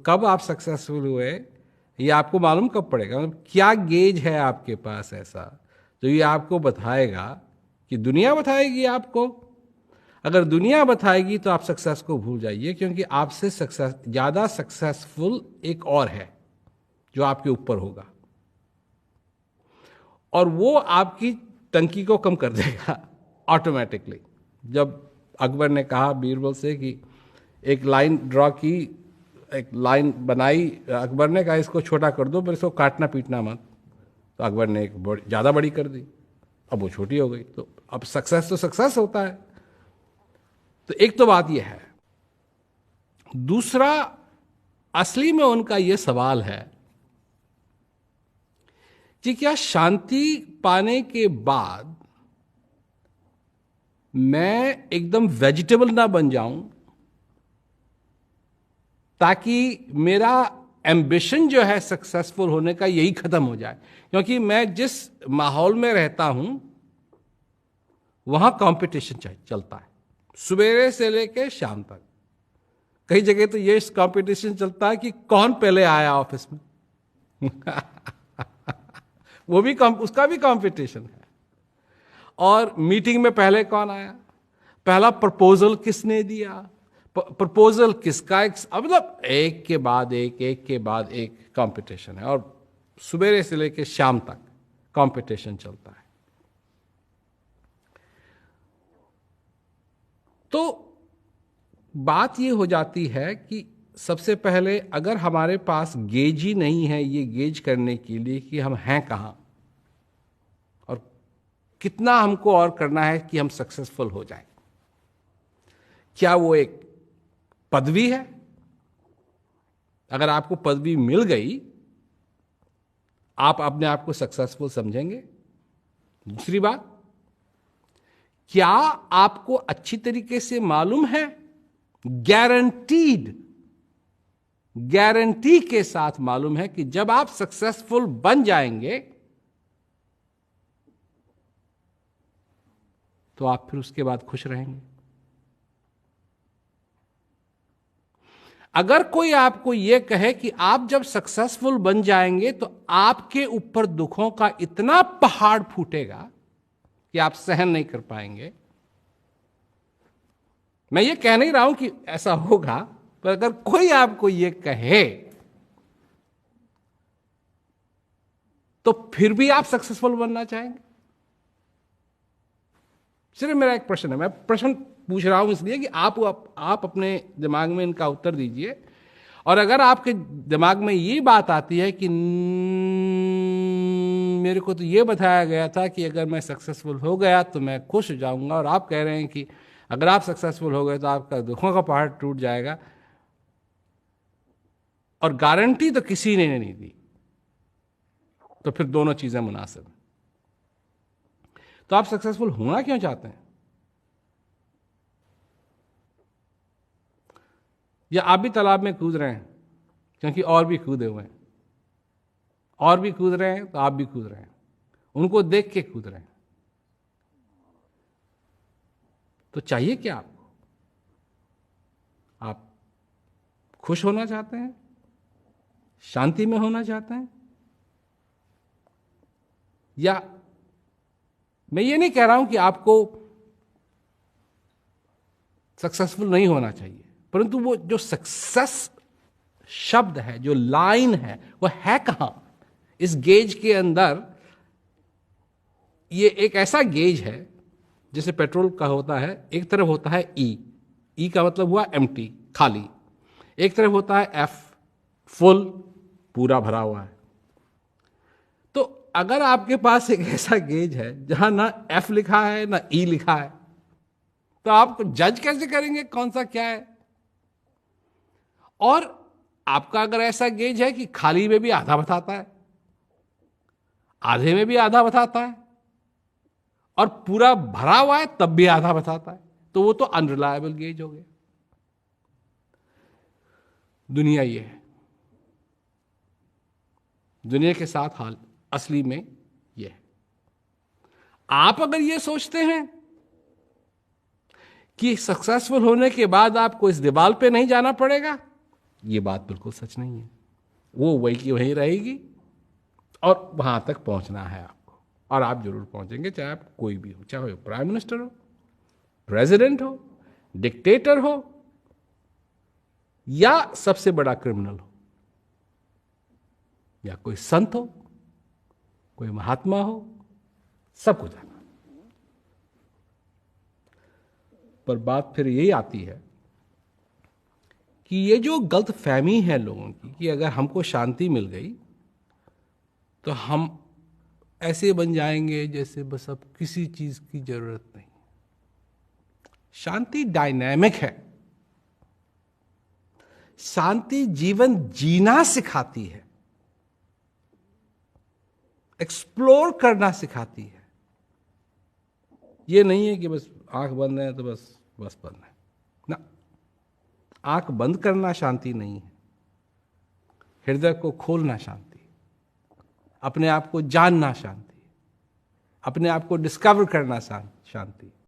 कब आप सक्सेसफुल हुए ये आपको मालूम कब पड़ेगा? मतलब क्या गेज है आपके पास ऐसा जो ये आपको बताएगा? कि दुनिया बताएगी आपको? अगर दुनिया बताएगी तो आप सक्सेस को भूल जाइए, क्योंकि आपसे सक्सेस ज्यादा सक्सेसफुल एक और है जो आपके ऊपर होगा, और वो आपकी टंकी को कम कर देगा ऑटोमेटिकली। जब अकबर ने कहा बीरबल से कि एक लाइन ड्रॉ की, एक लाइन बनाई, अकबर ने कहा इसको छोटा कर दो पर इसको काटना पीटना मत। तो अकबर ने एक ज़्यादा बड़ी कर दी, अब वो छोटी हो गई। तो अब सक्सेस तो सक्सेस होता है। तो एक तो बात यह है। दूसरा, असली में उनका यह सवाल है कि क्या शांति पाने के बाद मैं एकदम वेजिटेबल ना बन जाऊं, ताकि मेरा एम्बिशन जो है सक्सेसफुल होने का यही खत्म हो जाए। क्योंकि मैं जिस माहौल में रहता हूं वहां कंपटीशन चलता है, सवेरे से लेकर शाम तक। कई जगह तो ये कंपटीशन चलता है कि कौन पहले आया ऑफिस में वो भी उसका भी कंपटीशन है। और मीटिंग में पहले कौन आया, पहला प्रपोजल किसने दिया, प्रपोजल किसका, मतलब एक के बाद एक कंपटीशन है। और सवेरे से लेकर शाम तक कंपटीशन चलता है। तो बात ये हो जाती है कि सबसे पहले अगर हमारे पास गेज ही नहीं है ये गेज करने के लिए कि हम हैं कहां और कितना हमको और करना है कि हम सक्सेसफुल हो जाएं। क्या वो एक पदवी है? अगर आपको पदवी मिल गई, आप अपने आप को सक्सेसफुल समझेंगे। दूसरी बात, क्या आपको अच्छी तरीके से मालूम है, गारंटी के साथ मालूम है कि जब आप सक्सेसफुल बन जाएंगे तो आप फिर उसके बाद खुश रहेंगे। अगर कोई आपको यह कहे कि आप जब सक्सेसफुल बन जाएंगे तो आपके ऊपर दुखों का इतना पहाड़ फूटेगा कि आप सहन नहीं कर पाएंगे, मैं ये कह नहीं रहा हूं कि ऐसा होगा, पर अगर कोई आपको ये कहे तो फिर भी आप सक्सेसफुल बनना चाहेंगे? सिर्फ मेरा एक प्रश्न है, मैं प्रश्न पूछ रहा हूं इसलिए कि आप अपने दिमाग में इनका उत्तर दीजिए। और अगर आपके दिमाग में ये बात आती है कि मेरे को तो ये बताया गया था कि अगर मैं सक्सेसफुल हो गया तो मैं खुश हो जाऊंगा, और आप कह रहे हैं कि अगर आप सक्सेसफुल हो गए तो आपका दुखों का पहाड़ टूट जाएगा, और गारंटी तो किसी ने नहीं दी, तो फिर दोनों चीजें मुनासिब हैं। तो आप सक्सेसफुल होना क्यों चाहते हैं? या आप भी तालाब में कूद रहे हैं क्योंकि और भी कूदे हुए हैं, और भी कूद रहे हैं तो आप भी कूद रहे हैं, उनको देख के कूद रहे हैं। तो चाहिए क्या आपको? आप खुश होना चाहते हैं, शांति में होना चाहते हैं? या मैं ये नहीं कह रहा हूं कि आपको सक्सेसफुल नहीं होना चाहिए, परंतु वो जो सक्सेस शब्द है, जो लाइन है, वो है कहां इस गेज के अंदर? ये एक ऐसा गेज है जैसे पेट्रोल का होता है, एक तरफ होता है ई का मतलब हुआ एम्प्टी, खाली। एक तरफ होता है एफ, फुल, पूरा भरा हुआ है। तो अगर आपके पास एक ऐसा गेज है जहां ना एफ लिखा है ना ई लिखा है, तो आप जज कैसे करेंगे कौन सा क्या है? और आपका अगर ऐसा गेज है कि खाली में भी आधा बताता है, आधे में भी आधा बताता है, और पूरा भरा हुआ है तब भी आधा बताता है, तो वो तो अनरिलायबल गेज हो गया। दुनिया ये है, दुनिया के साथ हाल असली में ये है। आप अगर ये सोचते हैं कि सक्सेसफुल होने के बाद आपको इस दीवार पे नहीं जाना पड़ेगा, ये बात बिल्कुल सच नहीं है। वो वही की वहीं रहेगी और वहां तक पहुंचना है आपको, और आप जरूर पहुंचेंगे, चाहे आप कोई भी हो, चाहे प्राइम मिनिस्टर हो, प्रेसिडेंट हो, डिक्टेटर हो, या सबसे बड़ा क्रिमिनल हो, या कोई संत हो, कोई महात्मा हो, सबको जाना। पर बात फिर यही आती है कि ये जो गलत फहमी है लोगों की कि अगर हमको शांति मिल गई तो हम ऐसे बन जाएंगे जैसे बस अब किसी चीज की जरूरत नहीं। शांति डायनामिक है। शांति जीवन जीना सिखाती है, एक्सप्लोर करना सिखाती है। ये नहीं है कि बस आंख बंद है तो बस बंद है ना। आंख बंद करना शांति नहीं है, हृदय को खोलना शांति, अपने आप को जानना शांति, अपने आप को डिस्कवर करना शांति।